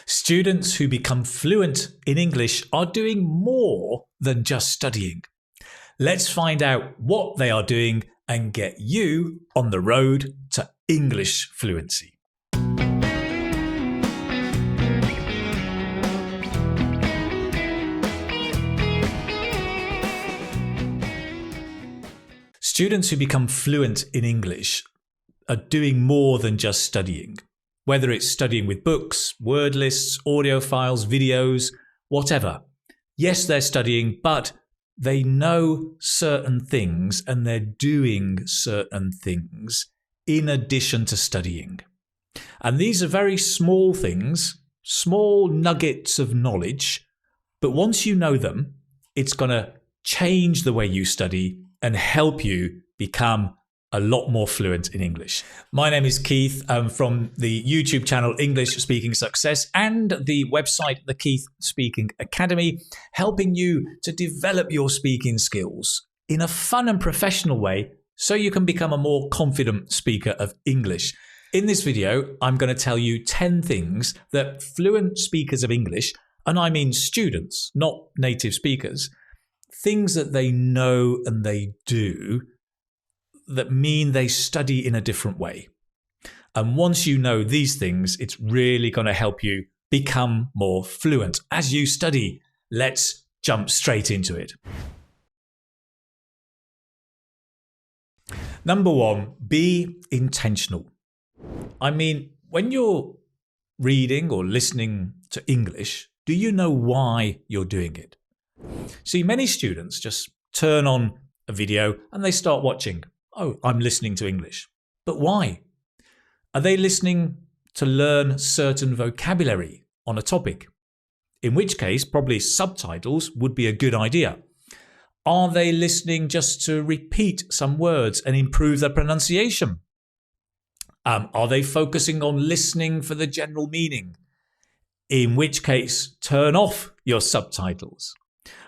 Students who become fluent in English are doing more than just studying. Let's find out what they are doing and get you on the road to English fluency. Students who become fluent in English are doing more than just studying. Whether it's studying with books, word lists, audio files, videos, whatever. Yes, they're studying, but they know certain things and they're doing certain things in addition to studying. And these are very small things, small nuggets of knowledge, but once you know them, it's going to change the way you study and help you become a lot more fluent in English. My name is Keith. I'm from the YouTube channel English Speaking Success and the website The Keith Speaking Academy, helping you to develop your speaking skills in a fun and professional way so you can become a more confident speaker of English. In this video, I'm going to tell you 10 things that fluent speakers of English, and I mean students, not native speakers, things that they know and they do that mean they study in a different way. And once you know these things, it's really going to help you become more fluent as you study. Let's jump straight into it. Number 1, be intentional. I mean, when you're reading or listening to English, do you know why you're doing it? See, many students just turn on a video and they start watching. Oh, I'm listening to English. But why? Are they listening to learn certain vocabulary on a topic? In which case, probably subtitles would be a good idea. Are they listening just to repeat some words and improve their pronunciation? Are they focusing on listening for the general meaning? In which case, turn off your subtitles.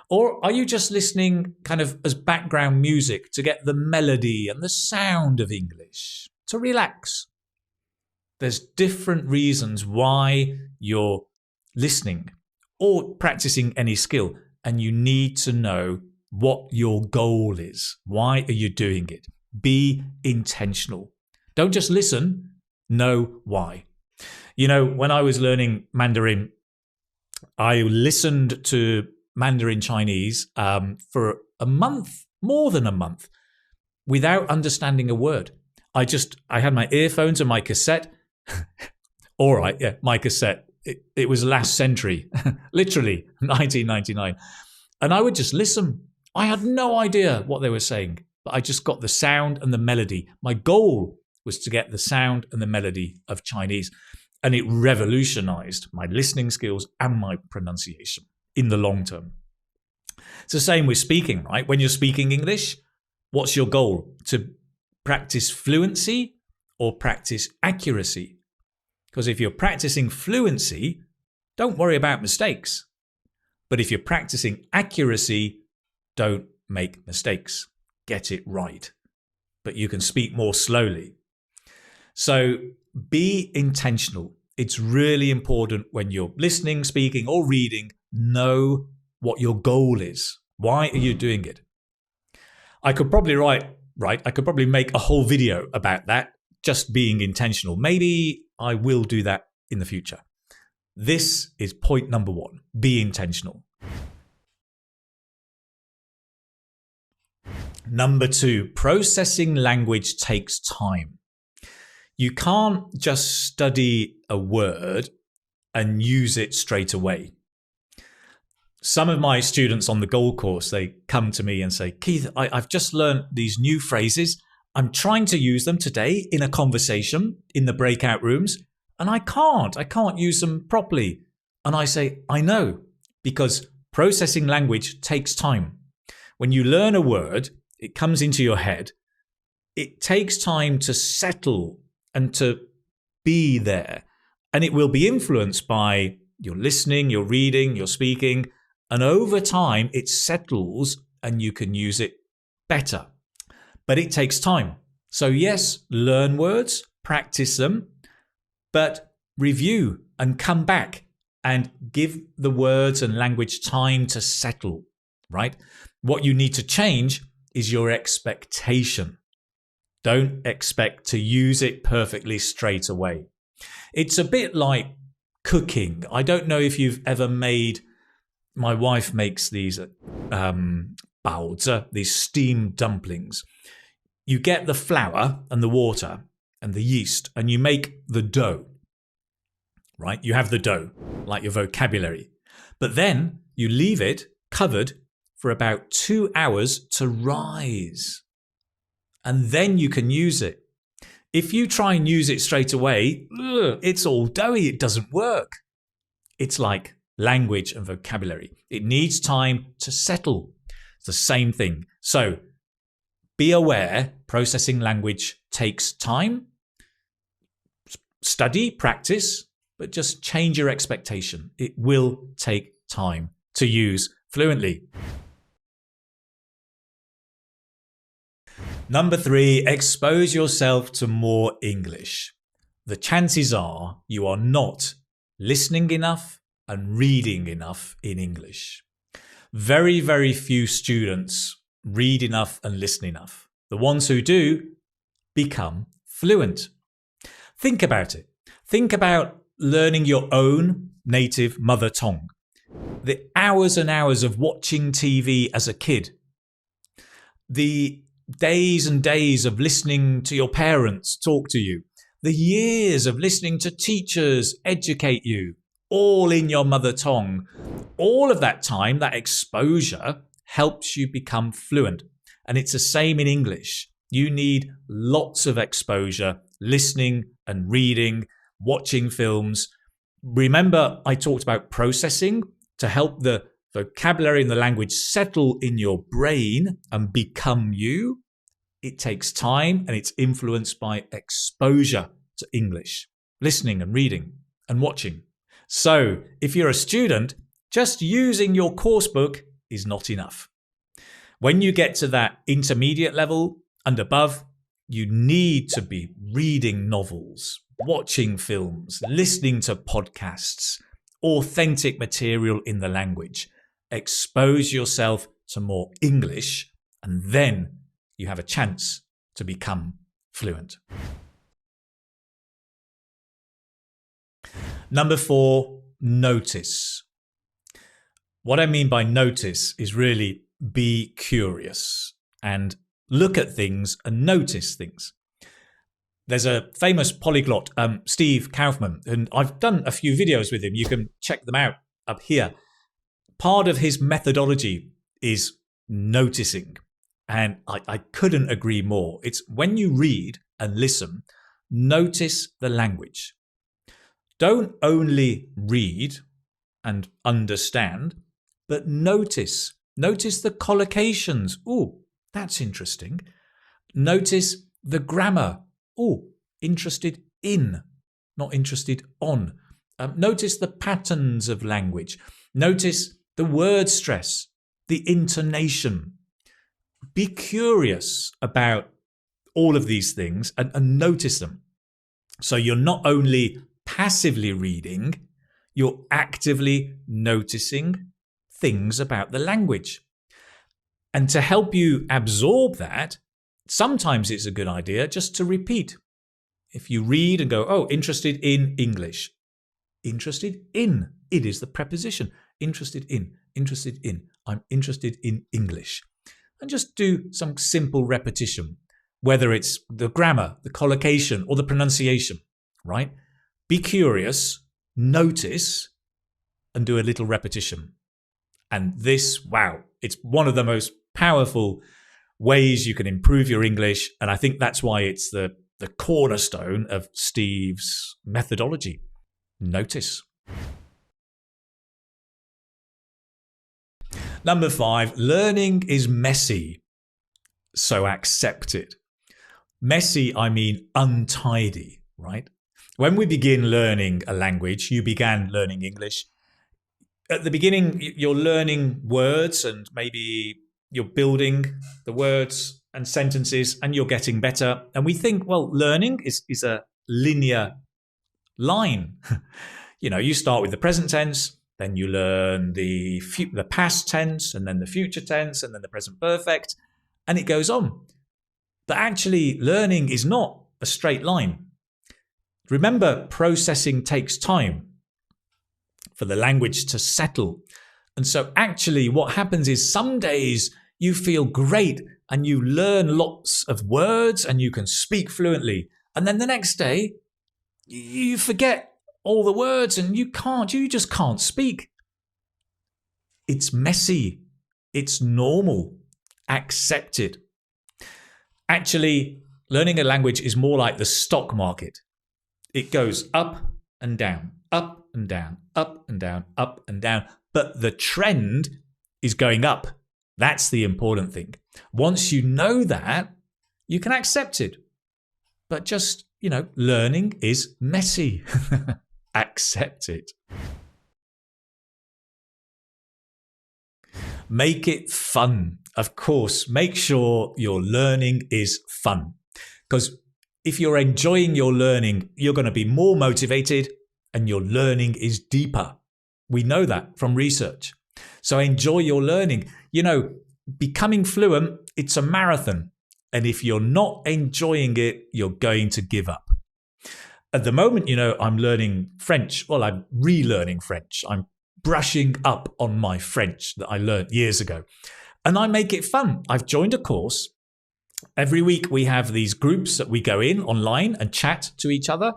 Or are you just listening kind of as background music to get the melody and the sound of English, to relax? There's different reasons why you're listening or practicing any skill, and you need to know what your goal is. Why are you doing it? Be intentional. Don't just listen, know why. You know, when I was learning Mandarin, I listened to Mandarin Chinese for a month, more than a month, without understanding a word. I had my earphones and my cassette. All right, yeah, my cassette. It was last century, literally 1999. And I would just listen. I had no idea what they were saying, but I just got the sound and the melody. My goal was to get the sound and the melody of Chinese. And it revolutionized my listening skills and my pronunciation in the long term. It's the same with speaking, right? When you're speaking English, what's your goal? To practice fluency or practice accuracy? Because if you're practicing fluency, don't worry about mistakes. But if you're practicing accuracy, don't make mistakes. Get it right. But you can speak more slowly. So be intentional. It's really important when you're listening, speaking, or reading. Know what your goal is. Why are you doing it? I could probably I could probably make a whole video about that, just being intentional. Maybe I will do that in the future. This is point number 1. Be intentional. Number 2, processing language takes time. You can't just study a word and use it straight away. Some of my students on the Gold course, they come to me and say, Keith, I've just learned these new phrases. I'm trying to use them today in a conversation in the breakout rooms, and I can't use them properly. And I say, I know, because processing language takes time. When you learn a word, it comes into your head. It takes time to settle and to be there. And it will be influenced by your listening, your reading, your speaking. And over time, it settles and you can use it better. But it takes time. So yes, learn words, practice them, but review and come back and give the words and language time to settle, right? What you need to change is your expectation. Don't expect to use it perfectly straight away. It's a bit like cooking. I don't know if you've ever made, my wife makes these baozi, these steamed dumplings. You get the flour and the water and the yeast and you make the dough, right? You have the dough, like your vocabulary. But then you leave it covered for about 2 hours to rise. And then you can use it. If you try and use it straight away, it's all doughy, it doesn't work. It's like language and vocabulary. It needs time to settle. It's the same thing. So be aware, processing language takes time. Study, practice, but just change your expectation. It will take time to use fluently. Number 3, expose yourself to more English. The chances are you are not listening enough and reading enough in English. Very, very few students read enough and listen enough. The ones who do become fluent. Think about it. Think about learning your own native mother tongue. The hours and hours of watching TV as a kid. The days and days of listening to your parents talk to you. The years of listening to teachers educate you, all in your mother tongue. All of that time, that exposure, helps you become fluent. And it's the same in English. You need lots of exposure, listening and reading, watching films. Remember, I talked about processing to help the vocabulary and the language settle in your brain and become you. It takes time and it's influenced by exposure to English, listening and reading and watching. So if you're a student, just using your course book is not enough. When you get to that intermediate level and above, you need to be reading novels, watching films, listening to podcasts, authentic material in the language. Expose yourself to more English, and then you have a chance to become fluent. Number 4, notice. What I mean by notice is really be curious and look at things and notice things. There's a famous polyglot, Steve Kaufman, and I've done a few videos with him. You can check them out up here. Part of his methodology is noticing, and I couldn't agree more. It's when you read and listen, notice the language. Don't only read and understand, but notice. Notice the collocations. Oh, that's interesting. Notice the grammar. Oh, interested in, not interested on. Notice the patterns of language. Notice the word stress, the intonation. Be curious about all of these things and notice them. So you're not only passively reading, you're actively noticing things about the language. And to help you absorb that, sometimes it's a good idea just to repeat. If you read and go, oh, interested in English. Interested in. It is the preposition. Interested in. Interested in. I'm interested in English. And just do some simple repetition, whether it's the grammar, the collocation, or the pronunciation, right? Be curious, notice, and do a little repetition. And this, wow, it's one of the most powerful ways you can improve your English. And I think that's why it's the cornerstone of Steve's methodology. Notice. Number 5, learning is messy, so accept it. Messy, I mean untidy, right? When we begin learning a language, you began learning English. At the beginning, you're learning words and maybe you're building the words and sentences and you're getting better. And we think, well, learning is a linear line. You start with the present tense, then you learn the past tense, and then the future tense, and then the present perfect, and it goes on. But actually, learning is not a straight line. Remember, processing takes time for the language to settle. And so actually what happens is some days you feel great and you learn lots of words and you can speak fluently. And then the next day you forget all the words and you just can't speak. It's messy. It's normal. Accept it. Actually, learning a language is more like the stock market. It goes up and down, up and down, up and down, up and down. But the trend is going up. That's the important thing. Once you know that, you can accept it. But just, learning is messy. Accept it. Make it fun. Of course, make sure your learning is fun. Because if you're enjoying your learning, you're going to be more motivated and your learning is deeper. We know that from research. So enjoy your learning. Becoming fluent, it's a marathon. And if you're not enjoying it, you're going to give up. At the moment, I'm learning French. Well, I'm relearning French. I'm brushing up on my French that I learned years ago. And I make it fun. I've joined a course. Every week we have these groups that we go in online and chat to each other.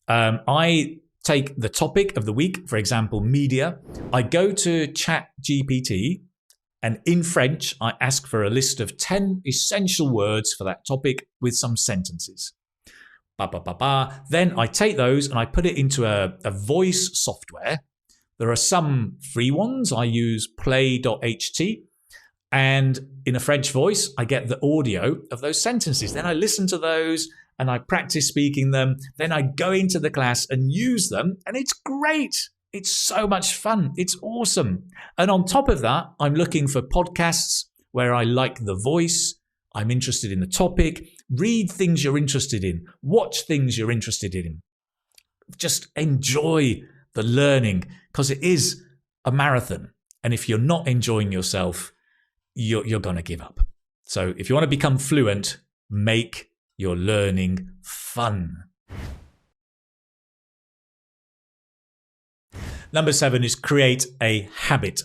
I take the topic of the week, for example, media. I go to ChatGPT and in French, I ask for a list of 10 essential words for that topic with some sentences. Then I take those and I put it into a voice software. There are some free ones. I use play.ht. And in a French voice, I get the audio of those sentences. Then I listen to those and I practice speaking them. Then I go into the class and use them. And it's great. It's so much fun. It's awesome. And on top of that, I'm looking for podcasts where I like the voice. I'm interested in the topic. Read things you're interested in. Watch things you're interested in. Just enjoy the learning because it is a marathon. And if you're not enjoying yourself, you're going to give up. So if you want to become fluent, make your learning fun. Number 7 is create a habit.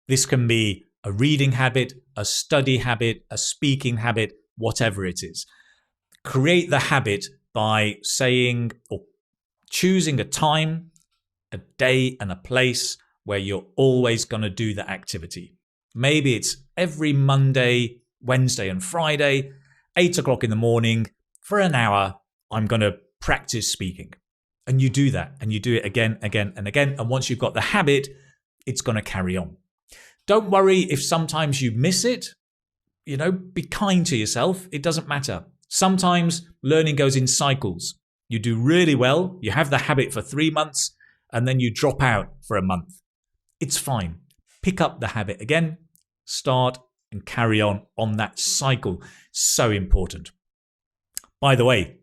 This can be a reading habit, a study habit, a speaking habit, whatever it is. Create the habit by saying or choosing a time, a day, and a place where you're always going to do the activity. Maybe it's every Monday, Wednesday, and Friday, 8 o'clock in the morning, for an hour, I'm going to practice speaking. And you do that, and you do it again, and again. And once you've got the habit, it's going to carry on. Don't worry if sometimes you miss it. Be kind to yourself. It doesn't matter. Sometimes learning goes in cycles. You do really well, you have the habit for 3 months, and then you drop out for a month. It's fine. Pick up the habit again, start and carry on that cycle. So important. By the way,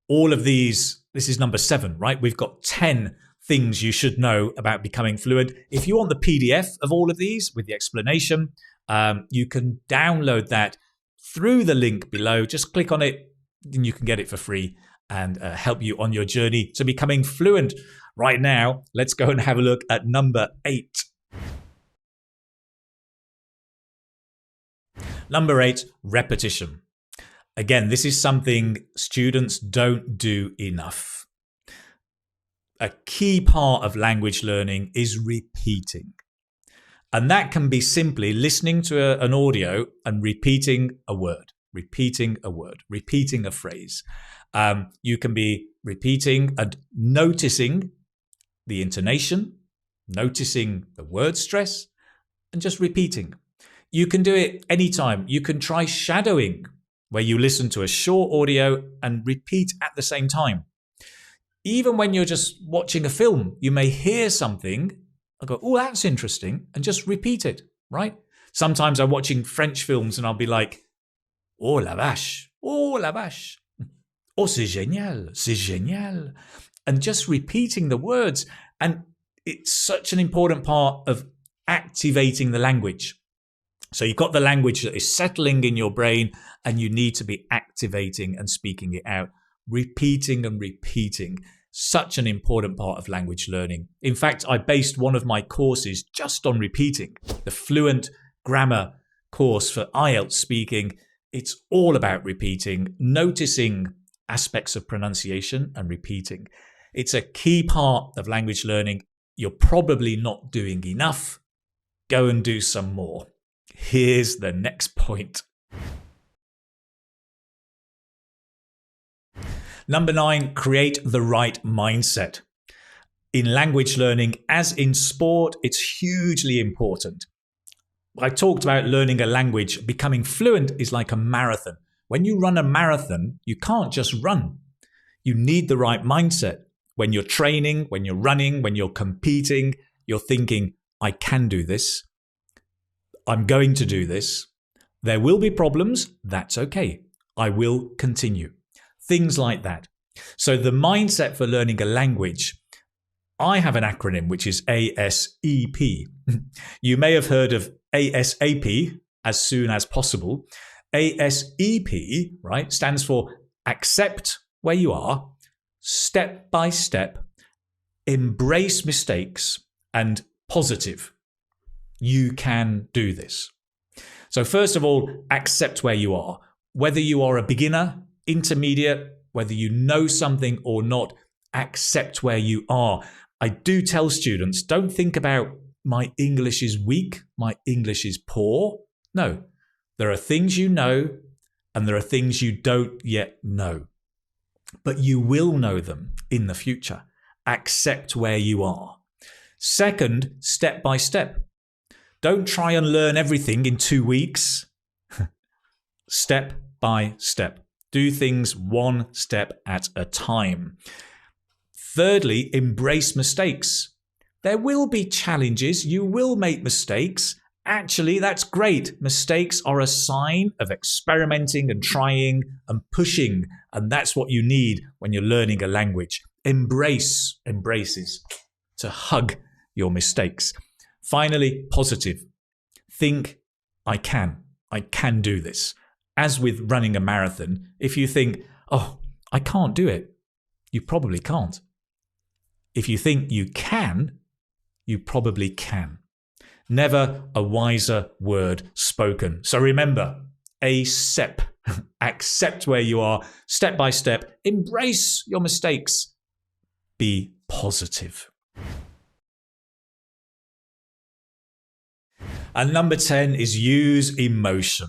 all of these, this is number 7, right? We've got 10 things you should know about becoming fluent. If you want the PDF of all of these with the explanation, you can download that through the link below. Just click on it and you can get it for free and help you on your journey to becoming fluent. Right now, let's go and have a look at number 8. Number 8, repetition. Again, this is something students don't do enough. A key part of language learning is repeating. And that can be simply listening to an audio and repeating a word, repeating a phrase. You can be repeating and noticing the intonation, noticing the word stress, and just repeating. You can do it anytime. You can try shadowing, where you listen to a short audio and repeat at the same time. Even when you're just watching a film, you may hear something and go, oh, that's interesting, and just repeat it, right? Sometimes I'm watching French films and I'll be like, oh la vache, oh la vache, oh c'est génial, and just repeating the words. And it's such an important part of activating the language. So you've got the language that is settling in your brain, and you need to be activating and speaking it out, repeating and repeating. Such an important part of language learning. In fact, I based one of my courses just on repeating. The Fluent grammar course for IELTS speaking. It's all about repeating, noticing aspects of pronunciation and repeating. It's a key part of language learning. You're probably not doing enough. Go and do some more. Here's the next point. Number 9, create the right mindset. In language learning, as in sport, it's hugely important. I talked about learning a language. Becoming fluent is like a marathon. When you run a marathon, you can't just run. You need the right mindset. When you're training, when you're running, when you're competing, you're thinking, I can do this. I'm going to do this. There will be problems. That's okay. I will continue. Things like that. So the mindset for learning a language, I have an acronym which is ASEP. You may have heard of ASAP, as soon as possible. ASEP, right, stands for accept where you are, step by step, embrace mistakes, and positive. You can do this. So first of all, accept where you are. Whether you are a beginner, intermediate, whether you know something or not, accept where you are. I do tell students, don't think about my English is weak, my English is poor. No, there are things you know and there are things you don't yet know. But you will know them in the future. Accept where you are. Second, step by step. Don't try and learn everything in 2 weeks. Step by step. Do things one step at a time. Thirdly, embrace mistakes. There will be challenges. You will make mistakes. Actually, that's great. Mistakes are a sign of experimenting and trying and pushing. And that's what you need when you're learning a language. Embraces to hug your mistakes. Finally, positive. Think, I can do this. As with running a marathon, if you think, oh, I can't do it, you probably can't. If you think you can, you probably can. Never a wiser word spoken. So remember, ASEP, accept where you are, step by step, embrace your mistakes, be positive. And number 10 is use emotion.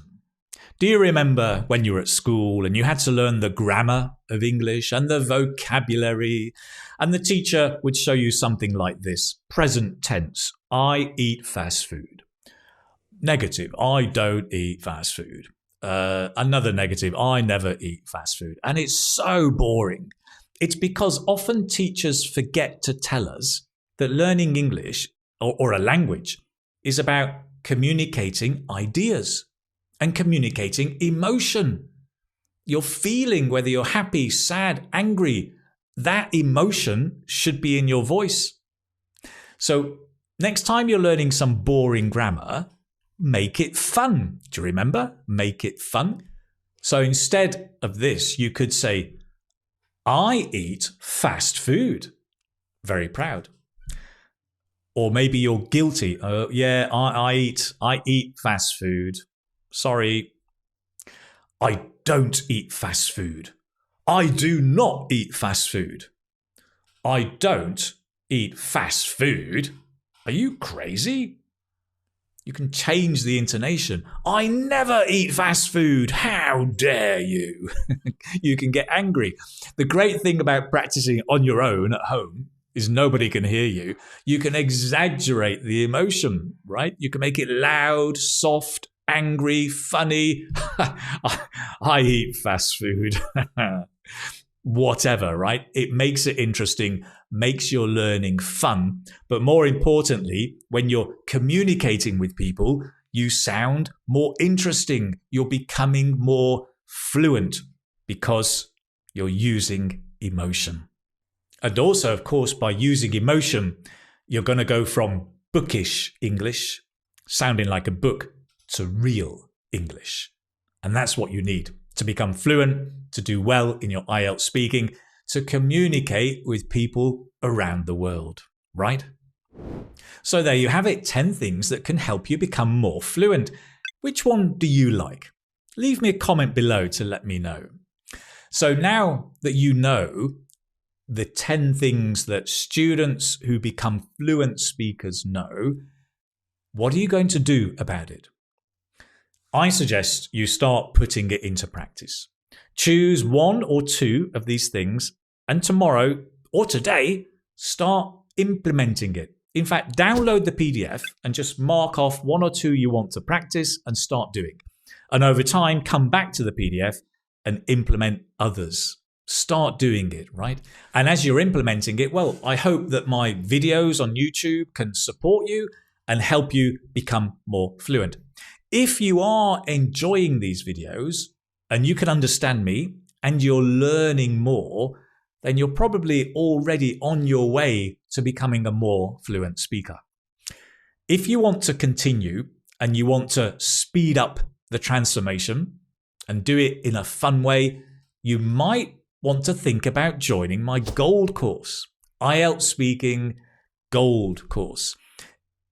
Do you remember when you were at school and you had to learn the grammar of English and the vocabulary, and the teacher would show you something like this? Present tense, I eat fast food. Negative, I don't eat fast food. Another negative, I never eat fast food. And it's so boring. It's because often teachers forget to tell us that learning English or a language is about communicating ideas and communicating emotion. You're feeling whether you're happy, sad, angry. That emotion should be in your voice. So next time you're learning some boring grammar, make it fun. Do you remember? Make it fun. So instead of this, you could say, I eat fast food. Very proud. Or maybe you're guilty. Oh, yeah, I eat fast food. Sorry. I don't eat fast food. I do not eat fast food. I don't eat fast food. Are you crazy? You can change the intonation. I never eat fast food. How dare you? You can get angry. The great thing about practicing on your own at home is nobody can hear you. You can exaggerate the emotion, right? You can make it loud, soft, angry, funny. I eat fast food. Whatever, right? It makes it interesting, makes your learning fun. But more importantly, when you're communicating with people, you sound more interesting. You're becoming more fluent because you're using emotion. And also, of course, by using emotion, you're going to go from bookish English, sounding like a book, to real English. And that's what you need to become fluent, to do well in your IELTS speaking, to communicate with people around the world, right? So there you have it, 10 things that can help you become more fluent. Which one do you like? Leave me a comment below to let me know. So now that you know the 10 things that students who become fluent speakers know, what are you going to do about it? I suggest you start putting it into practice. Choose one or two of these things, and tomorrow or today, start implementing it. In fact, download the PDF and just mark off one or two you want to practice and start doing. And over time, come back to the PDF and implement others. Start doing it, right? And as you're implementing it, well, I hope that my videos on YouTube can support you and help you become more fluent. If you are enjoying these videos and you can understand me and you're learning more, then you're probably already on your way to becoming a more fluent speaker. If you want to continue and you want to speed up the transformation and do it in a fun way, you might want to think about joining my gold course, IELTS Speaking Gold course.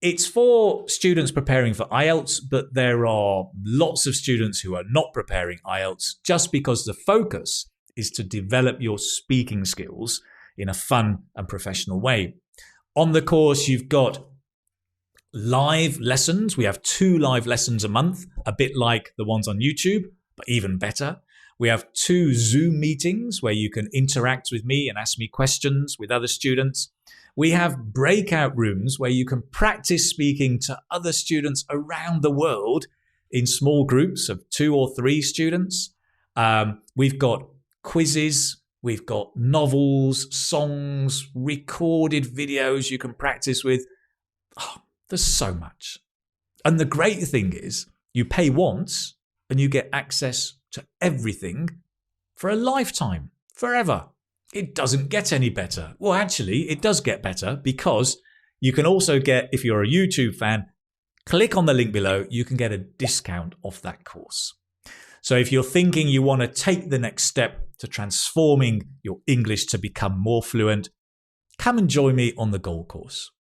It's for students preparing for IELTS, but there are lots of students who are not preparing IELTS just because the focus is to develop your speaking skills in a fun and professional way. On the course, you've got live lessons. We have 2 live lessons a month, a bit like the ones on YouTube, but even better. We have 2 Zoom meetings where you can interact with me and ask me questions with other students. We have breakout rooms where you can practice speaking to other students around the world in small groups of 2 or 3 students. We've got quizzes, we've got novels, songs, recorded videos you can practice with. Oh, there's so much. And the great thing is you pay once and you get access to everything for a lifetime, forever. It doesn't get any better. Well, actually, it does get better because you can also get, if you're a YouTube fan, click on the link below, you can get a discount off that course. So if you're thinking you want to take the next step to transforming your English to become more fluent, come and join me on the Gold course.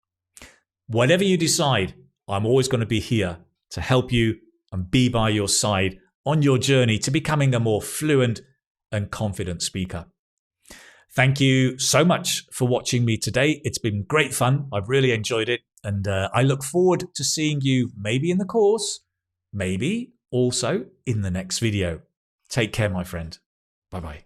Whatever you decide, I'm always going to be here to help you and be by your side on your journey to becoming a more fluent and confident speaker. Thank you so much for watching me today. It's been great fun. I've really enjoyed it. And I look forward to seeing you maybe in the course, maybe also in the next video. Take care, my friend. Bye-bye.